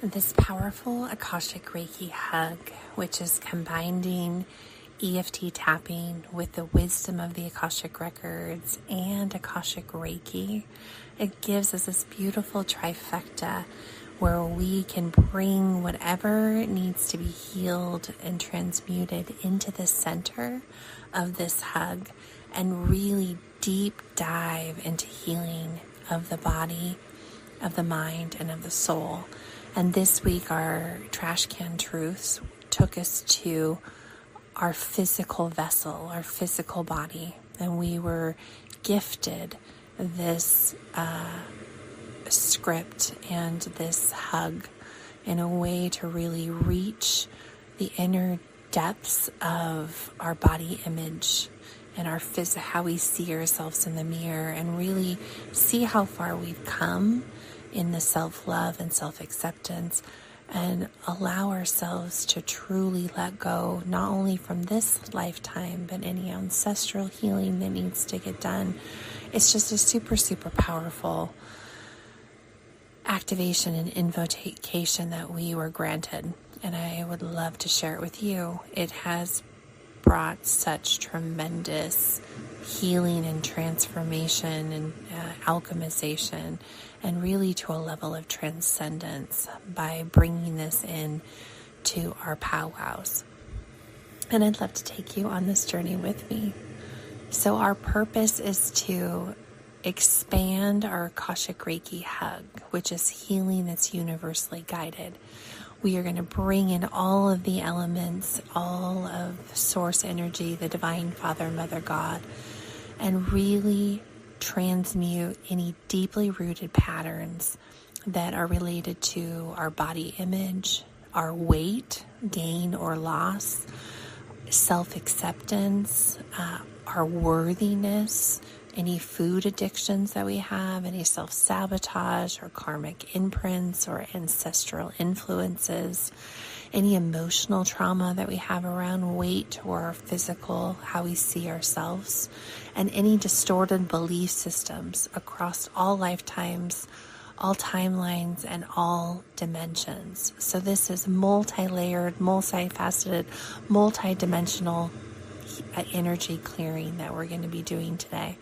This powerful Akashic Reiki hug, which is combining EFT tapping with the wisdom of the Akashic Records and Akashic Reiki, it gives us this beautiful trifecta where we can bring whatever needs to be healed and transmuted into the center of this hug and really deep dive into healing of the body, of the mind, and of the soul. And this week, our trash can truths took us to our physical vessel, our physical body, and we were gifted this script and this hug in a way to really reach the inner depths of our body image and our how we see ourselves in the mirror, and really see how far we've come in the self-love and self-acceptance, and allow ourselves to truly let go, not only from this lifetime, but any ancestral healing that needs to get done. It's just a super, super powerful activation and invocation that we were granted, and I would love to share it with you. It has brought such tremendous healing and transformation and alchemization, and really to a level of transcendence by bringing this in to our powwows. And I'd love to take you on this journey with me. So our purpose is to expand our Akashic Reiki hug, which is healing that's universally guided. We are going to bring in all of the elements, all of source energy, the Divine Father, Mother, God, and really transmute any deeply rooted patterns that are related to our body image, our weight, gain or loss, self-acceptance, our worthiness, any food addictions that we have, any self-sabotage or karmic imprints or ancestral influences, any emotional trauma that we have around weight or our physical, how we see ourselves, and any distorted belief systems across all lifetimes, all timelines, and all dimensions. So this is multi-layered, multifaceted, multi-dimensional energy clearing that we're going to be doing today.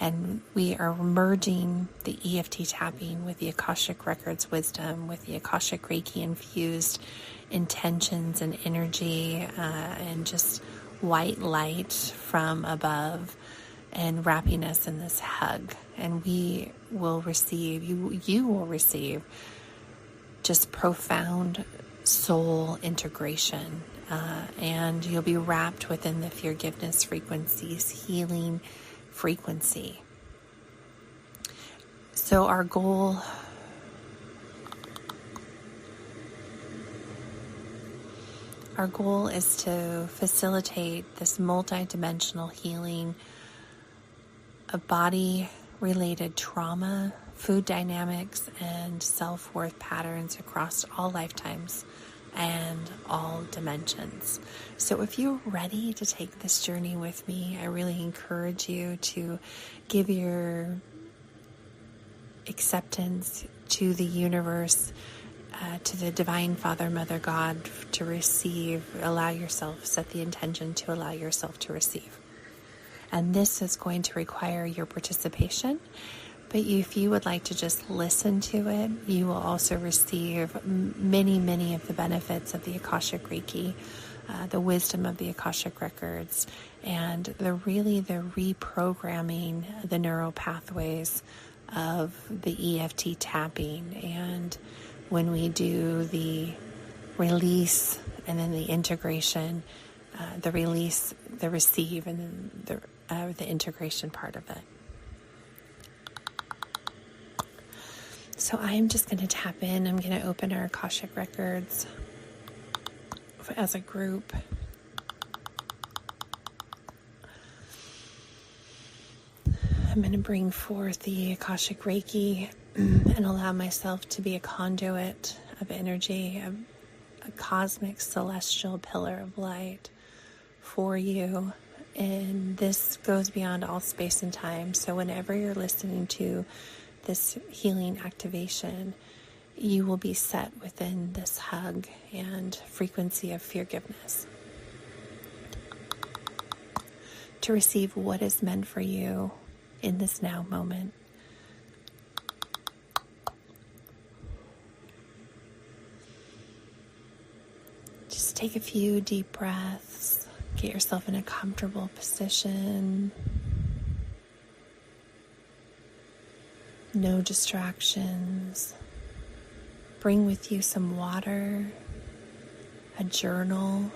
And we are merging the EFT tapping with the Akashic Records wisdom, with the Akashic Reiki infused intentions and energy, and just white light from above, and wrapping us in this hug. And we will receive, you will receive just profound soul integration, and you'll be wrapped within the Feargiveness frequencies, healing frequency. So our goal is to facilitate this multidimensional healing of body-related trauma, food dynamics, and self-worth patterns across all lifetimes and all dimensions. So if you're ready to take this journey with me, I really encourage you to give your acceptance to the universe, to the Divine Father, Mother, God, to receive. Allow yourself, set the intention to allow yourself to receive. And this is going to require your participation. But if you would like to just listen to it, you will also receive many of the benefits of the Akashic Reiki, the wisdom of the Akashic Records, and the reprogramming the neural pathways of the EFT tapping. And when we do the release and then the integration, the release, the receive, and then the integration part of it. So I'm just going to tap in. I'm going to open our Akashic Records as a group. I'm going to bring forth the Akashic Reiki and allow myself to be a conduit of energy, a cosmic celestial pillar of light for you. And this goes beyond all space and time. So whenever you're listening to this healing activation, you will be set within this hug and frequency of feargiveness to receive what is meant for you in this now moment. Just take a few deep breaths, get yourself in a comfortable position. No distractions. Bring with you some water, a journal,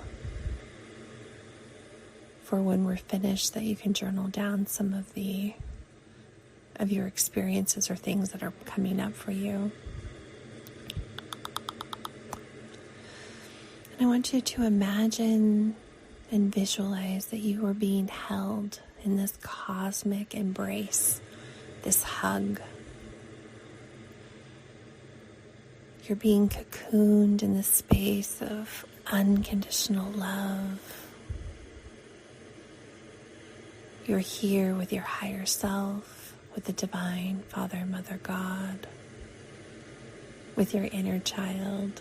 for when we're finished that you can journal down some of your experiences or things that are coming up for you. And I want you to imagine and visualize that you are being held in this cosmic embrace, this hug. You're being cocooned in the space of unconditional love. You're here with your higher self, with the divine Father, Mother, God, with your inner child.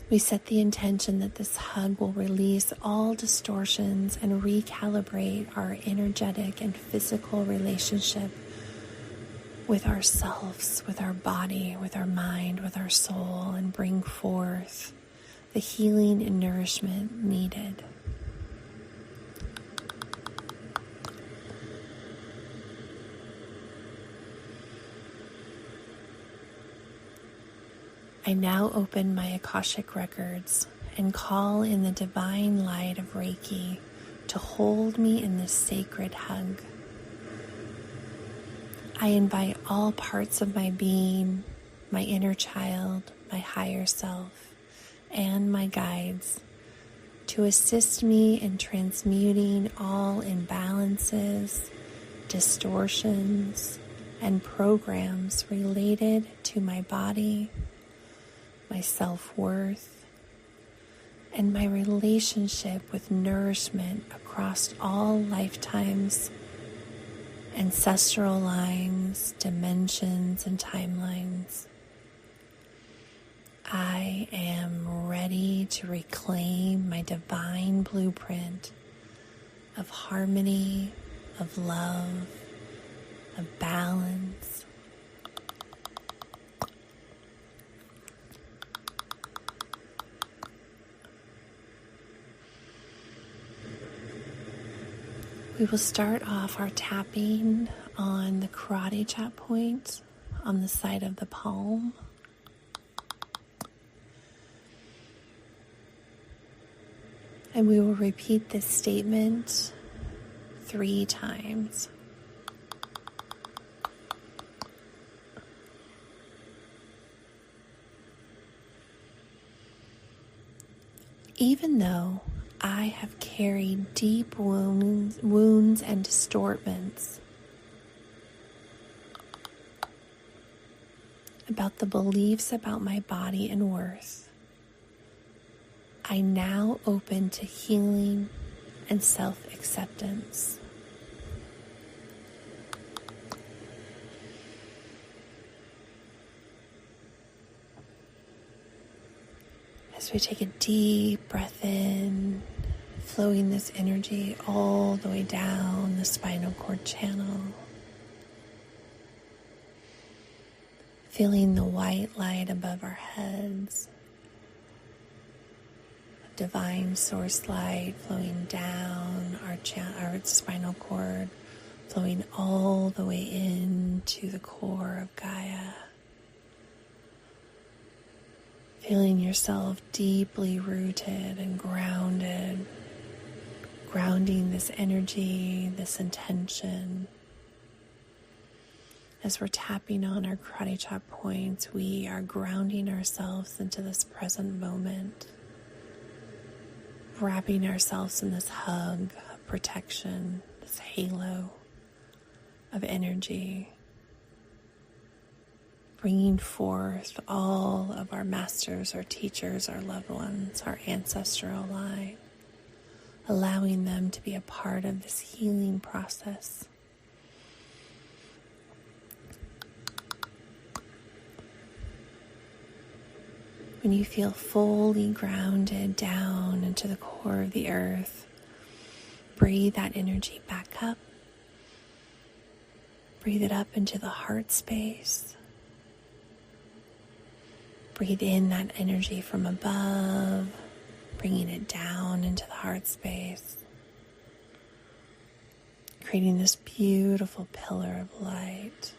We set the intention that this hug will release all distortions and recalibrate our energetic and physical relationship with ourselves, with our body, with our mind, with our soul, and bring forth the healing and nourishment needed. I now open my Akashic Records and call in the divine light of Reiki to hold me in this sacred hug. I invite all parts of my being, my inner child, my higher self, and my guides to assist me in transmuting all imbalances, distortions, and programs related to my body, my self-worth, and my relationship with nourishment across all lifetimes, ancestral lines, dimensions, and timelines. I am ready to reclaim my divine blueprint of harmony, of love, of balance. We will start off our tapping on the karate chop point on the side of the palm. And we will repeat this statement 3 times. Even though I have carried deep wounds and distortions about the beliefs about my body and worth, I now open to healing and self-acceptance. As we take a deep breath in, flowing this energy all the way down the spinal cord channel, feeling the white light above our heads, divine source light flowing down our spinal cord, flowing all the way into the core of Gaia. Feeling yourself deeply rooted and grounded, grounding this energy, this intention. As we're tapping on our karate chop points, we are grounding ourselves into this present moment, wrapping ourselves in this hug of protection, this halo of energy, bringing forth all of our masters, our teachers, our loved ones, our ancestral line, allowing them to be a part of this healing process. When you feel fully grounded down into the core of the earth, breathe that energy back up. Breathe it up into the heart space. Breathe in that energy from above, bringing it down into the heart space, creating this beautiful pillar of light.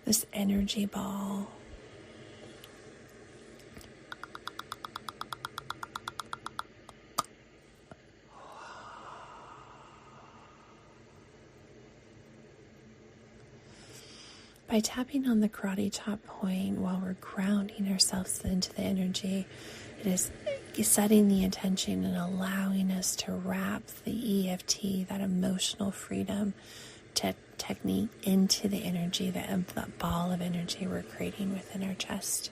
This energy ball. By tapping on the karate chop point while we're grounding ourselves into the energy, it is setting the intention and allowing us to wrap the EFT, that emotional freedom technique, into the energy, that ball of energy we're creating within our chest.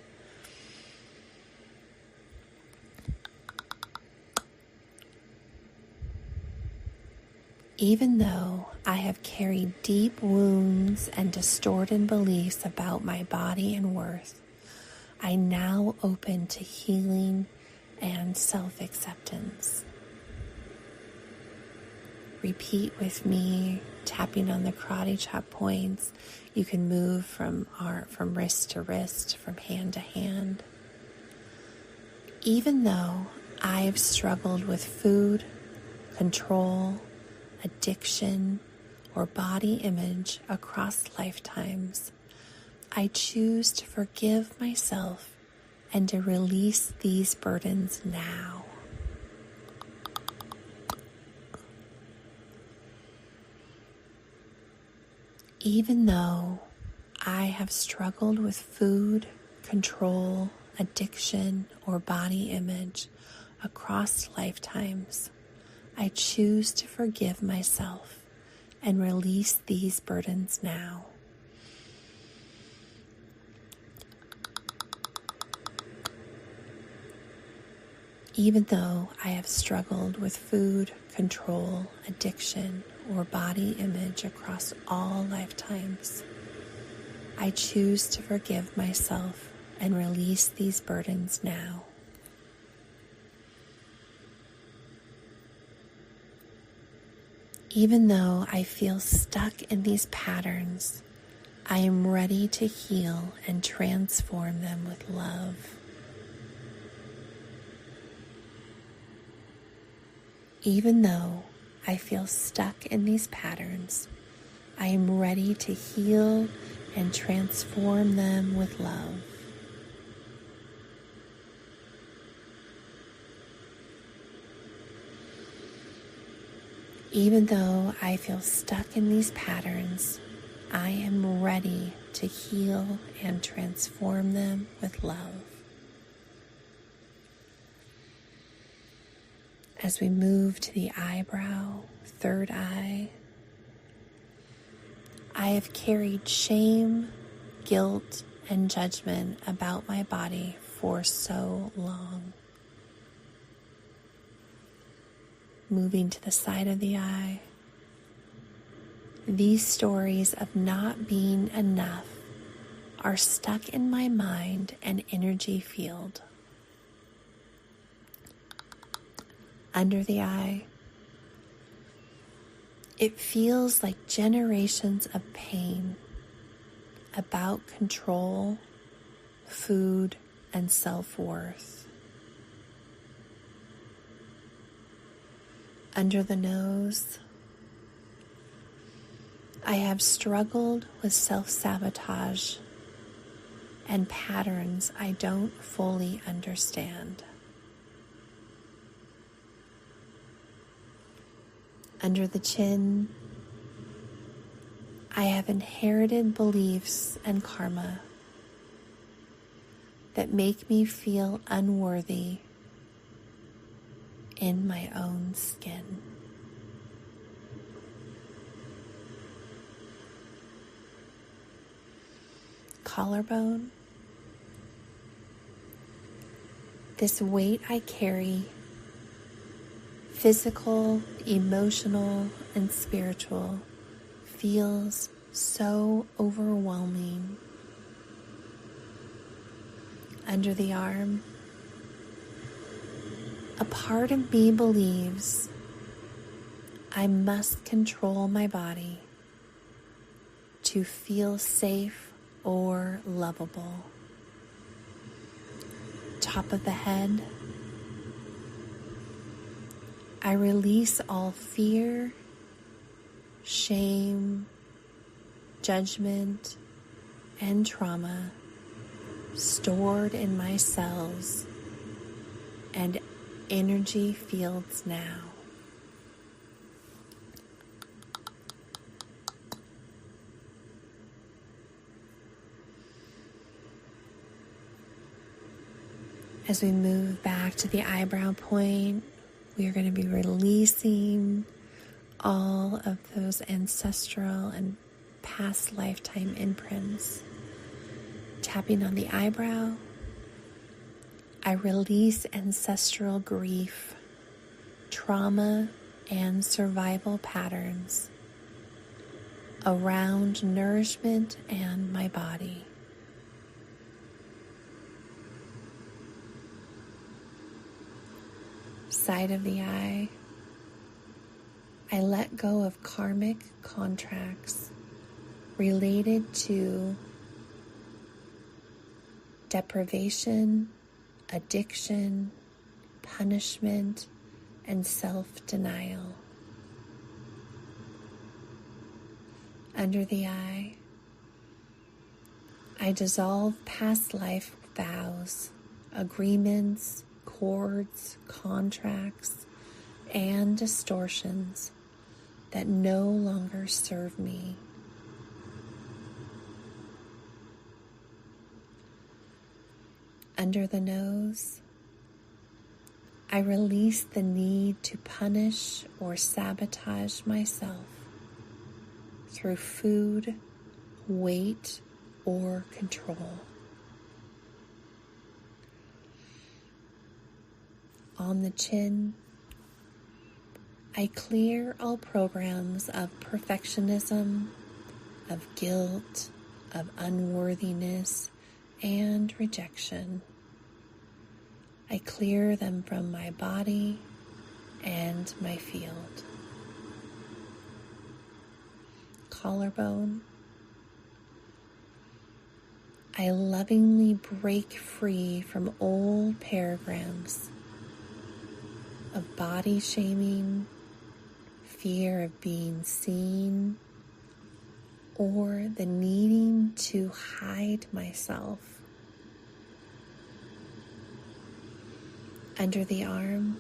Even though I have carried deep wounds and distorted beliefs about my body and worth, I now open to healing and self-acceptance. Repeat with me, tapping on the karate chop points. You can move from wrist to wrist, from hand to hand. Even though I've struggled with food, control, addiction, or body image across lifetimes, I choose to forgive myself and to release these burdens now. Even though I have struggled with food, control, addiction, or body image across lifetimes, I choose to forgive myself and release these burdens now. Even though I have struggled with food, control, addiction, or body image across all lifetimes, I choose to forgive myself and release these burdens now. Even though I feel stuck in these patterns, I am ready to heal and transform them with love. Even though I feel stuck in these patterns, I am ready to heal and transform them with love. Even though I feel stuck in these patterns, I am ready to heal and transform them with love. As we move to the eyebrow, third eye, I have carried shame, guilt, and judgment about my body for so long. Moving to the side of the eye, these stories of not being enough are stuck in my mind and energy field. Under the eye, it feels like generations of pain about control, food, and self-worth. Under the nose, I have struggled with self-sabotage and patterns I don't fully understand. Under the chin, I have inherited beliefs and karma that make me feel unworthy in my own skin. Collarbone, This weight I carry, physical, emotional, and spiritual, feels so overwhelming. Under the arm, a part of me believes I must control my body to feel safe or lovable. Top of the head, I release all fear, shame, judgment, and trauma stored in my cells and energy fields now. As we move back to the eyebrow point, we are going to be releasing all of those ancestral and past lifetime imprints. Tapping on the eyebrow, I release ancestral grief, trauma, and survival patterns around nourishment and my body. Side of the eye, I let go of karmic contracts related to deprivation, addiction, punishment, and self-denial. Under the eye, I dissolve past life vows, agreements, cords, contracts, and distortions that no longer serve me. Under the nose, I release the need to punish or sabotage myself through food, weight, or control. On the chin, I clear all programs of perfectionism, of guilt, of unworthiness, and rejection. I clear them from my body and my field. Collarbone, I lovingly break free from old paradigms of body shaming, fear of being seen, or the needing to hide myself. Under the arm,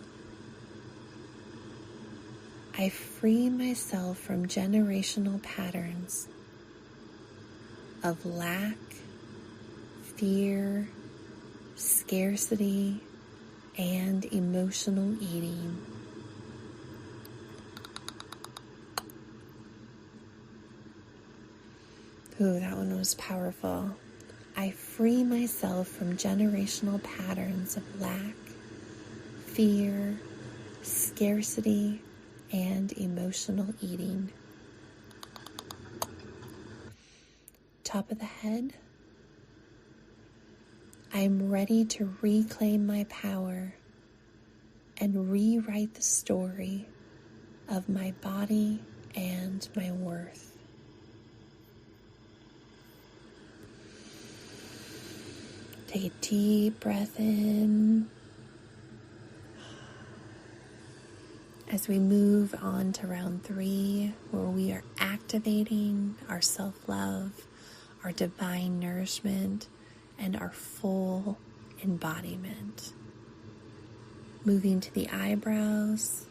I free myself from generational patterns of lack, fear, scarcity, and emotional eating. Ooh, that one was powerful. I free myself from generational patterns of lack, fear, scarcity, and emotional eating. Top of the head, I'm ready to reclaim my power and rewrite the story of my body and my worth. Take a deep breath in as we move on to round 3, where we are activating our self-love, our divine nourishment, and our full embodiment. Moving to the eyebrows.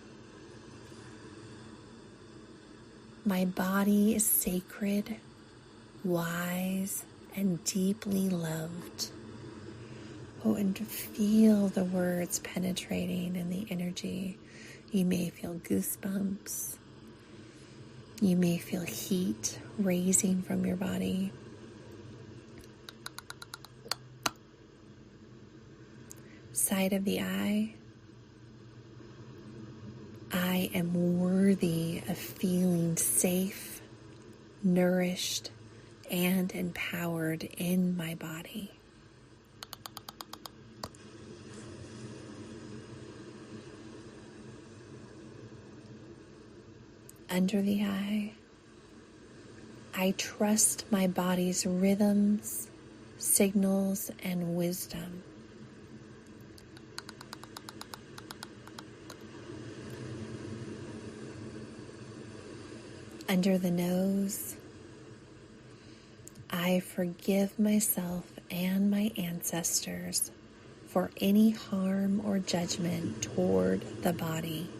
My body is sacred, wise, and deeply loved. Oh, and to feel the words penetrating in the energy. You may feel goosebumps. You may feel heat raising from your body. side of the eye, I am worthy of feeling safe, nourished, and empowered in my body. Under the eye, I trust my body's rhythms, signals, and wisdom. Under the nose, I forgive myself and my ancestors for any harm or judgment toward the body.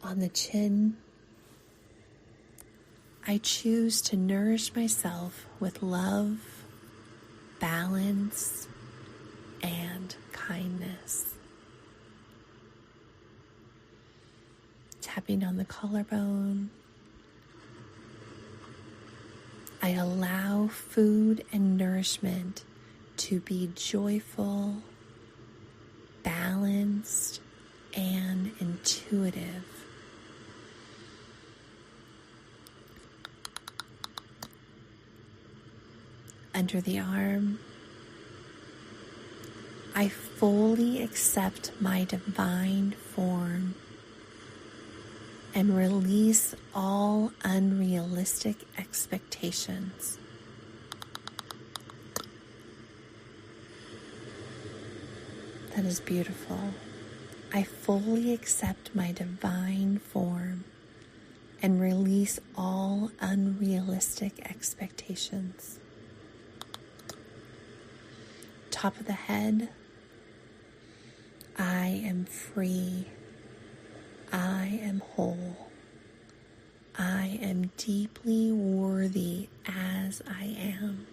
On the chin, I choose to nourish myself with love, balance, and kindness. Tapping on the collarbone, I allow food and nourishment to be joyful, balanced, and intuitive. Under the arm, I fully accept my divine form and release all unrealistic expectations. That is beautiful. I fully accept my divine form and release all unrealistic expectations. Top of the head, I am free. I am whole. I am deeply worthy as I am.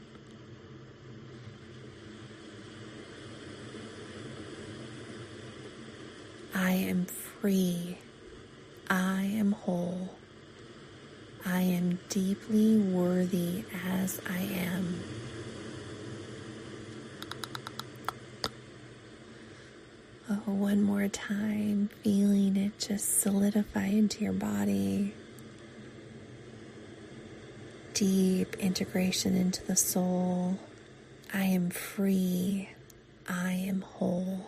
I am free. I am whole. I am deeply worthy as I am. Oh, one more time, feeling it just solidify into your body. Deep integration into the soul. I am free. I am whole.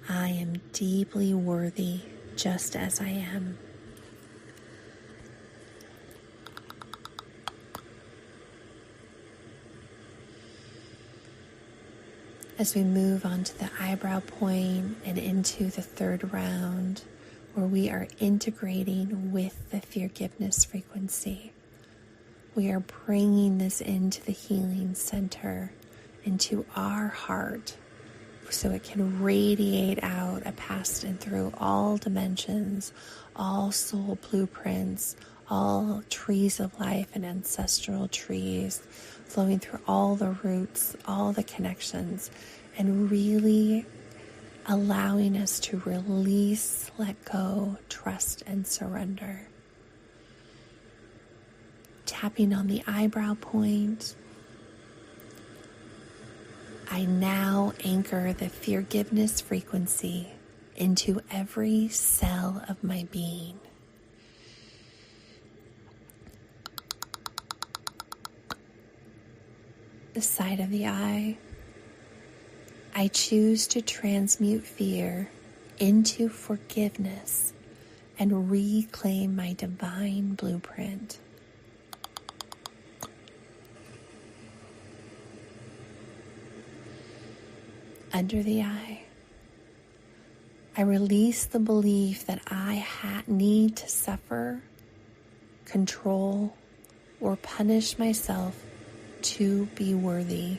I am deeply worthy just as I am. As we move on to the eyebrow point and into the third round, where we are integrating with the Feargiveness frequency, we are bringing this into the healing center, into our heart, so it can radiate out past and through all dimensions, all soul blueprints, all trees of life and ancestral trees, flowing through all the roots, all the connections, and really allowing us to release, let go, trust, and surrender. Tapping on the eyebrow point, I now anchor the Feargiveness frequency into every cell of my being. The side of the eye, I choose to transmute fear into forgiveness and reclaim my divine blueprint. Under the eye, I release the belief that I need to suffer, control, or punish myself to be worthy.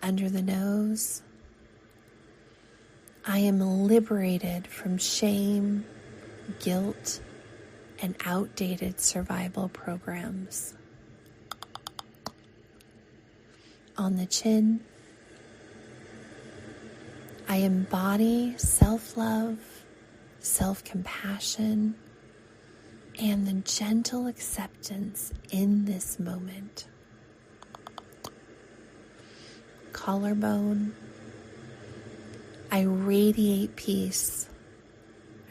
Under the nose, I am liberated from shame, guilt, and outdated survival programs. On the chin, I embody self-love, self-compassion, and the gentle acceptance in this moment. Collarbone, I radiate peace.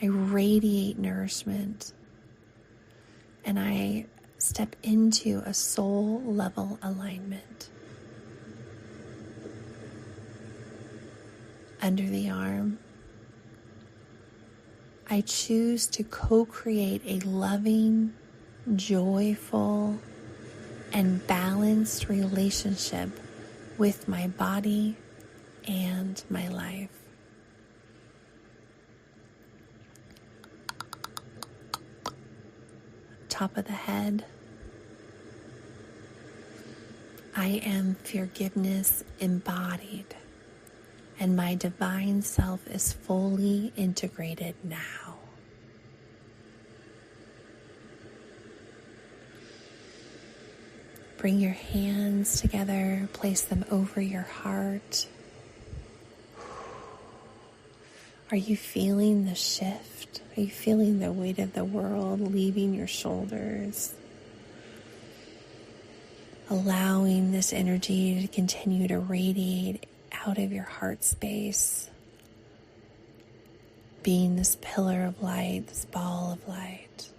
I radiate nourishment. And I step into a soul level alignment. Under the arm, I choose to co-create a loving, joyful, and balanced relationship with my body and my life. Top of the head, I am Feargiveness embodied, and my divine self is fully integrated now. Bring your hands together, place them over your heart. Are you feeling the shift? Are you feeling the weight of the world leaving your shoulders? Allowing this energy to continue to radiate out of your heart space, being this pillar of light, this ball of light.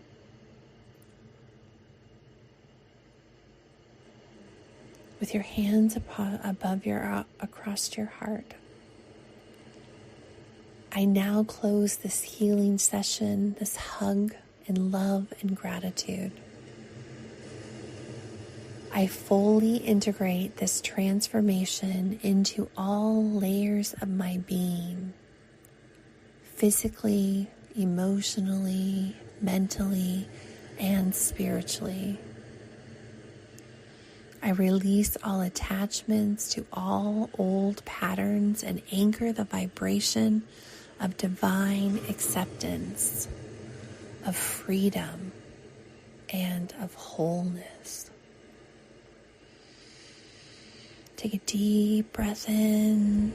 With your hands above across your heart, I now close this healing session, this hug in love and gratitude. I fully integrate this transformation into all layers of my being, physically, emotionally, mentally, and spiritually. I release all attachments to all old patterns and anchor the vibration of divine acceptance, of freedom, and of wholeness. Take a deep breath in,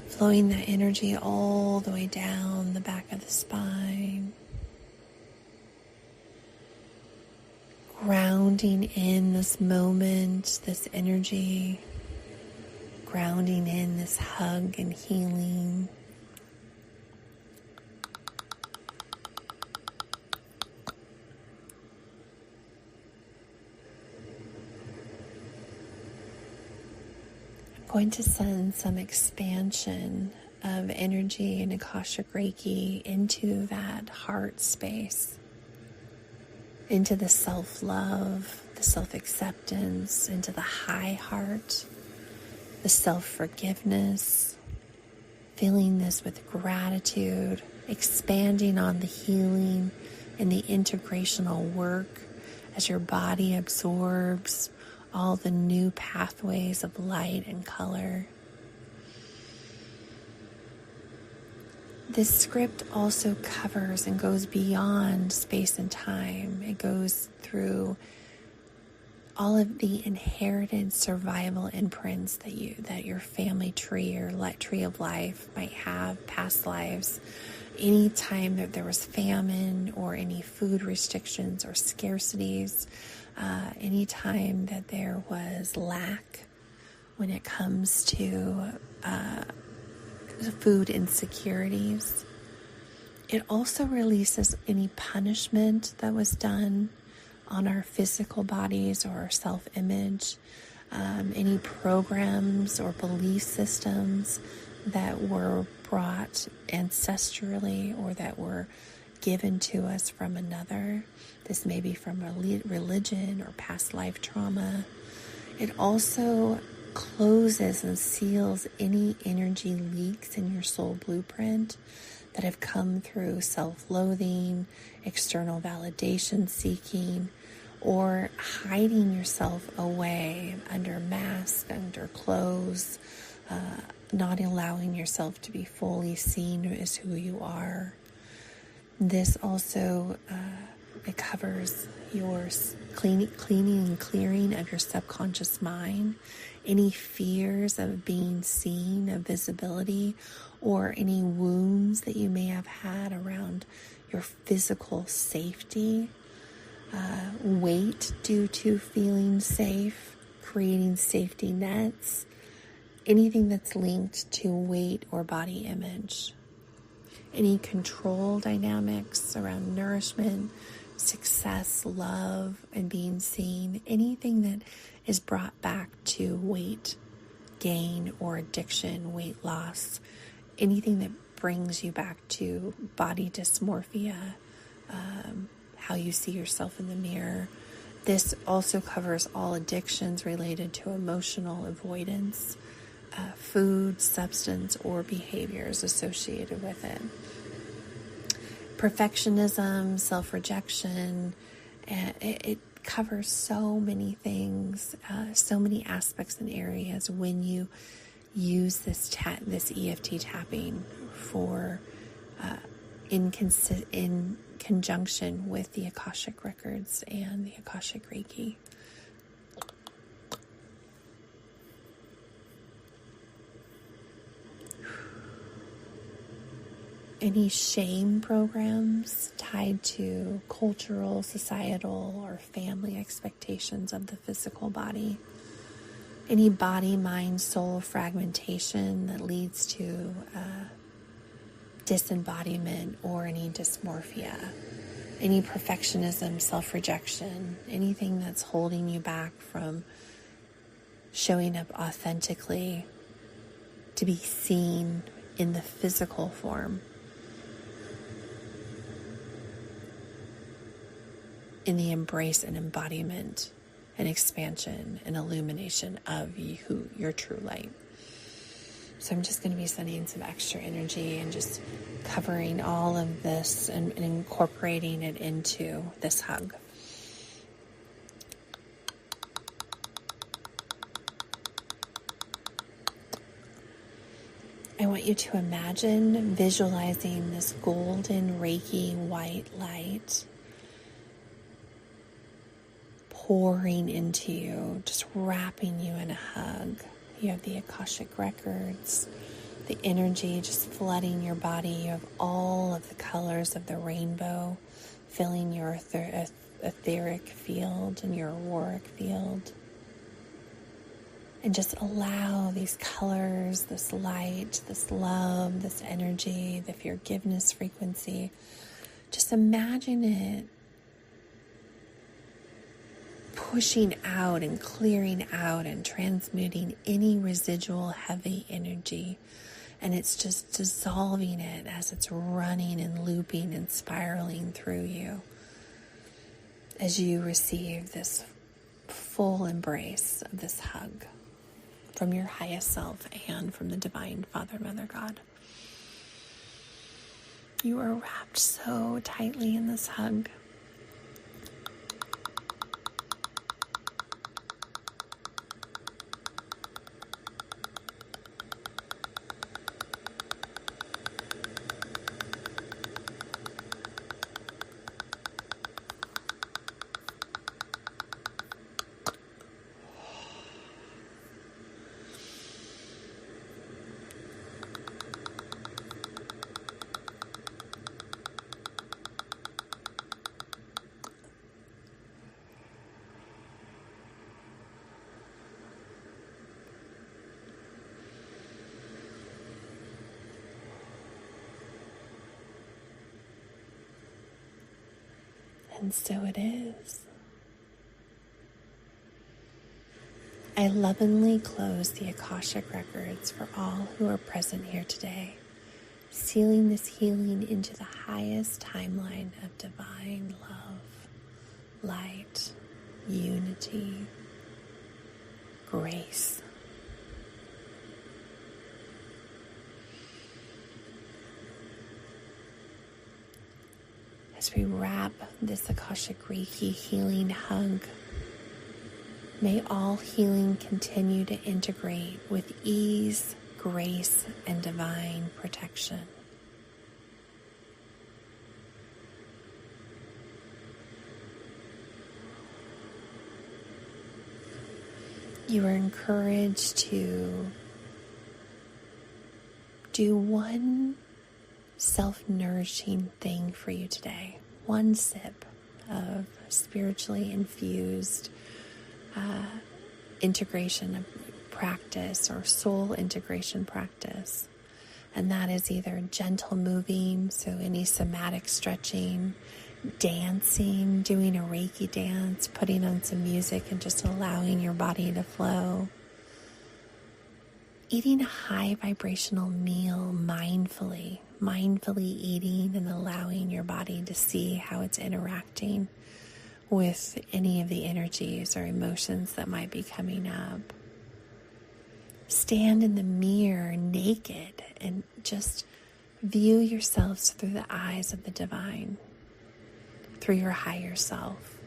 flowing that energy all the way down the back of the spine. Grounding in this moment, this energy, grounding in this hug and healing. I'm going to send some expansion of energy and Akashic Reiki into that heart space, into the self-love, the self-acceptance, into the high heart, the self-forgiveness, feeling this with gratitude, expanding on the healing and the integrational work as your body absorbs all the new pathways of light and color. This script also covers and goes beyond space and time. It goes through all of the inherited survival imprints that your family tree or tree of life might have, past lives. Any time that there was famine or any food restrictions or scarcities, any time that there was lack when it comes to food insecurities. It also releases any punishment that was done on our physical bodies or our self-image, any programs or belief systems that were brought ancestrally or that were given to us from another. This may be from a religion or past life trauma. It also closes and seals any energy leaks in your soul blueprint that have come through self-loathing, external validation seeking, or hiding yourself away under masks, under clothes, not allowing yourself to be fully seen as who you are. This also it covers your cleaning and clearing of your subconscious mind, any fears of being seen, of visibility, or any wounds that you may have had around your physical safety. weight due to feeling safe, creating safety nets, anything that's linked to weight or body image. Any control dynamics around nourishment, success, love, and being seen, anything that is brought back to weight gain or addiction, weight loss, anything that brings you back to body dysmorphia, how you see yourself in the mirror. This also covers all addictions related to emotional avoidance, food, substance, or behaviors associated with it. Perfectionism, self-rejection, it covers so many things, so many aspects and areas when you use this EFT tapping for in conjunction with the Akashic Records and the Akashic Reiki. Any shame programs tied to cultural, societal, or family expectations of the physical body. Any body, mind, soul fragmentation that leads to disembodiment or any dysmorphia. Any perfectionism, self-rejection, anything that's holding you back from showing up authentically to be seen in the physical form. In the embrace and embodiment and expansion and illumination of your true light. So I'm just going to be sending some extra energy and just covering all of this and incorporating it into this hug. I want you to imagine visualizing this golden Reiki white light pouring into you, just wrapping you in a hug. You have the Akashic Records, the energy just flooding your body. You have all of the colors of the rainbow filling your etheric field and your auroric field. And just allow these colors, this light, this love, this energy, the Feargiveness frequency. Just imagine it pushing out and clearing out and transmuting any residual heavy energy. And it's just dissolving it as it's running and looping and spiraling through you as you receive this full embrace of this hug from your highest self and from the Divine Father, Mother, God. You are wrapped so tightly in this hug. And so it is. I lovingly close the Akashic Records for all who are present here today, sealing this healing into the highest timeline of divine love, light, unity, grace. As we wrap this Akashic Reiki healing hug, may all healing continue to integrate with ease, grace, and divine protection. You are encouraged to do one self-nourishing thing for you today. One sip of spiritually infused integration of practice or soul integration practice. And that is either gentle moving, so any somatic stretching, dancing, doing a Reiki dance, putting on some music and just allowing your body to flow. Eating a high vibrational meal mindfully eating and allowing your body to see how it's interacting with any of the energies or emotions that might be coming up. Stand in the mirror naked and just view yourselves through the eyes of the divine, through your higher self.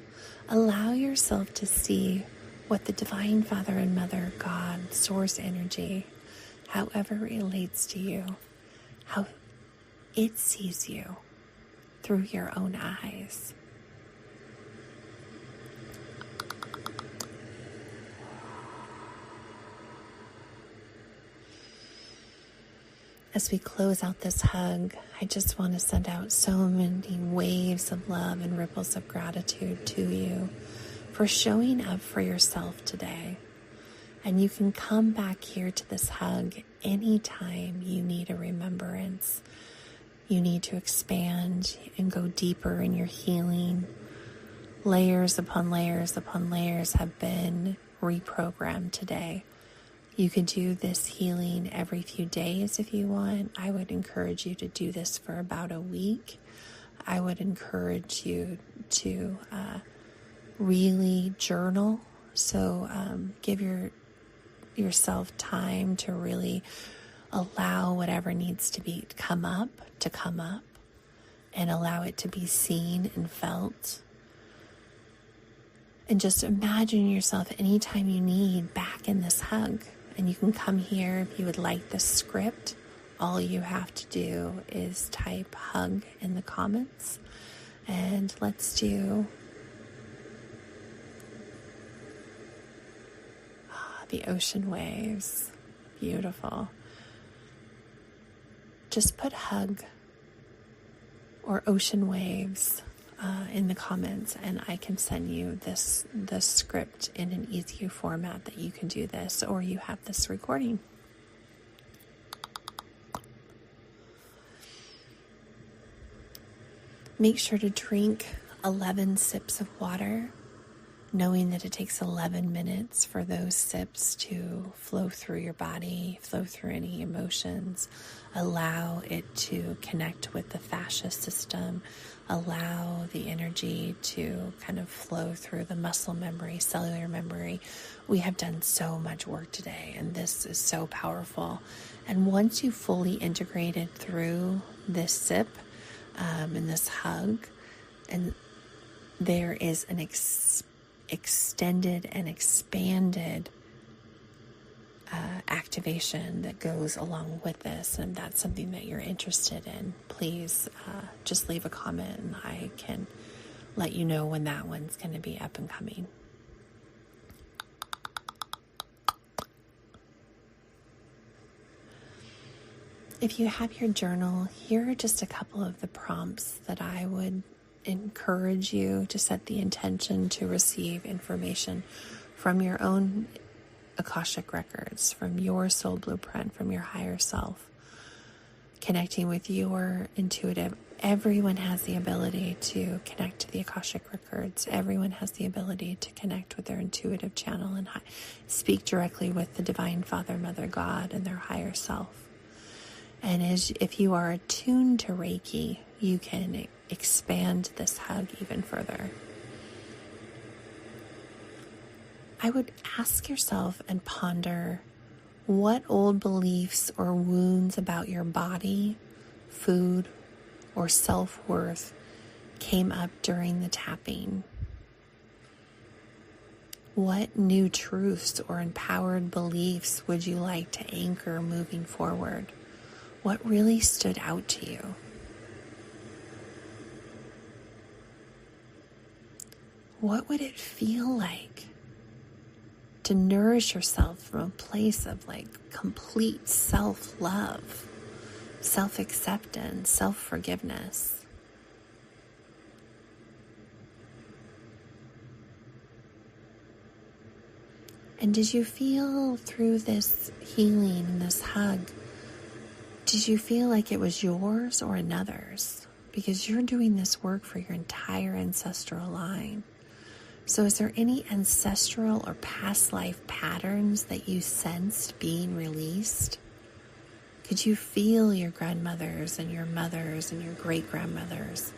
Allow yourself to see what the Divine Father and Mother, God, Source Energy, however it relates to you, how it sees you through your own eyes. As we close out this hug, I just want to send out so many waves of love and ripples of gratitude to you for showing up for yourself today. And you can come back here to this hug anytime you need a remembrance. You need to expand and go deeper in your healing. Layers upon layers upon layers have been reprogrammed today. You can do this healing every few days if you want. I would encourage you to do this for about a week. I would encourage you to really journal. So give yourself time to really allow whatever needs to come up, and allow it to be seen and felt. And just imagine yourself anytime you need back in this hug. And you can come here if you would like the script. All you have to do is type hug in the comments. And let's do the ocean waves. Beautiful. Just put hug or ocean waves in the comments, and I can send you the script in an easier format that you can do this, or you have this recording. Make sure to drink 11 sips of water, knowing that it takes 11 minutes for those sips to flow through your body, flow through any emotions, allow it to connect with the fascia system, allow the energy to kind of flow through the muscle memory, cellular memory. We have done so much work today, and this is so powerful. And once you fully integrated through this sip and this hug, and there is an extended and expanded activation that goes along with this, and that's something that you're interested in, please just leave a comment and I can let you know when that one's going to be up and coming. If you have your journal, here are just a couple of the prompts that I would encourage you to set the intention to receive information from your own Akashic Records, from your soul blueprint, from your higher self, connecting with your intuitive. Everyone has the ability to connect to the Akashic Records. Everyone has the ability to connect with their intuitive channel and speak directly with the Divine Father, Mother, God, and their higher self. And if you are attuned to Reiki, you can expand this hug even further. I would ask yourself and ponder what old beliefs or wounds about your body, food, or self-worth came up during the tapping. What new truths or empowered beliefs would you like to anchor moving forward? What really stood out to you? What would it feel like to nourish yourself from a place of complete self-love, self-acceptance, self-forgiveness? And did you feel through this healing and this hug, did you feel like it was yours or another's? Because you're doing this work for your entire ancestral line. So is there any ancestral or past life patterns that you sensed being released? Could you feel your grandmothers and your mothers and your great-grandmothers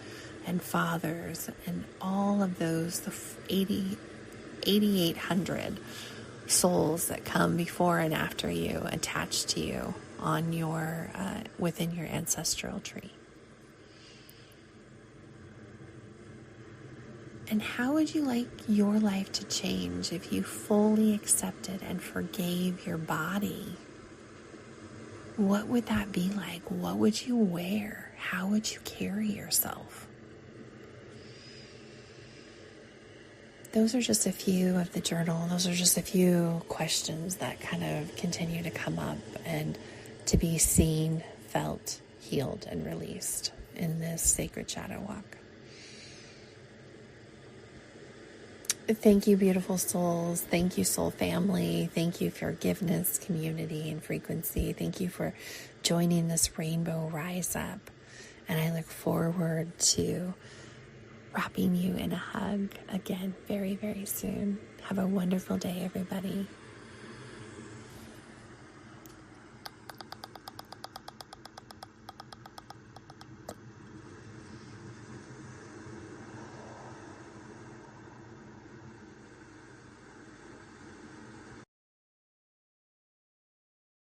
and fathers and all of those, the 8,800 souls that come before and after you, attached to you on your within your ancestral tree? And how would you like your life to change if you fully accepted and forgave your body? What would that be like? What would you wear? How would you carry yourself? Those are just a few of the journal. Those are just a few questions that kind of continue to come up and to be seen, felt, healed, and released in this sacred shadow walk. Thank you, beautiful souls. Thank you, soul family. Thank you, Feargiveness community and frequency. Thank you for joining this rainbow rise up. And I look forward to wrapping you in a hug again very, very soon. Have a wonderful day, everybody.